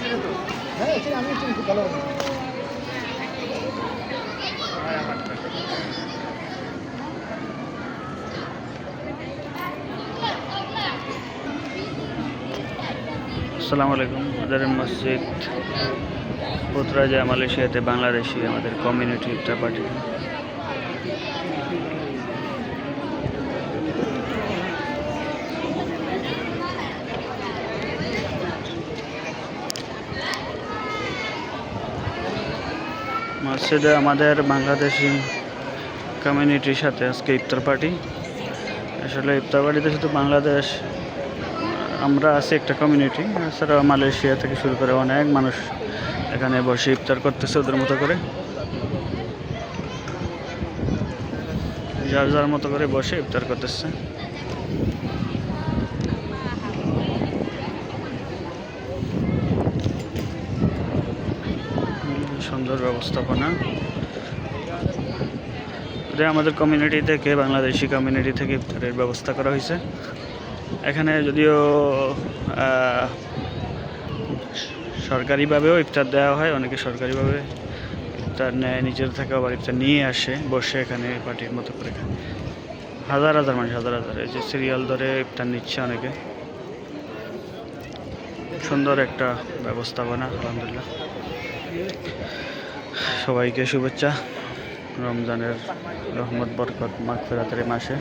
হ্যাঁ আমি খুব ভালো। আসসালামু আলাইকুম। আমাদের মসজিদ পুত্রাজা মালয়েশিয়াতে বাংলাদেশি আমাদের কমিউনিটি ইফতার পার্টি। মসজিদে আমাদের বাংলাদেশি কমিউনিটির সাথে আজকে ইফতার পার্টি। আসলে ইফতার পার্টিতে শুধু বাংলাদেশ আমরা আছি একটা কমিউনিটি, এছাড়া মালয়েশিয়া থেকে শুরু করে অনেক মানুষ এখানে বসে ইফতার করতেছে ওদের মতো করে, যার যার মতো করে বসে ইফতার করতেছে। সুন্দর ব্যবস্থাপনা। আমাদের কমিউনিটি থেকে বাংলাদেশি কমিউনিটি থেকে ইফতারের ব্যবস্থা করা হয়েছে। এখানে যদিও সরকারিভাবেও ইফতার দেওয়া হয়, অনেকে সরকারিভাবে ইফতার নেয়, নিজের থেকে আবার ইফতার নিয়ে আসে, বসে এখানে পার্টির মতো করে হাজার হাজার মানুষ, হাজার হাজার এই যে সিরিয়াল ধরে ইফতার নিচ্ছে অনেকে। সুন্দর একটা ব্যবস্থাপনা, আলহামদুলিল্লাহ। সবাইকে শুভেচ্ছা রমজানের রহমত বরকত মাগফিরাতের মাসে।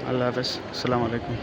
আল্লাহ হাফেজ, আসসালামু আলাইকুম।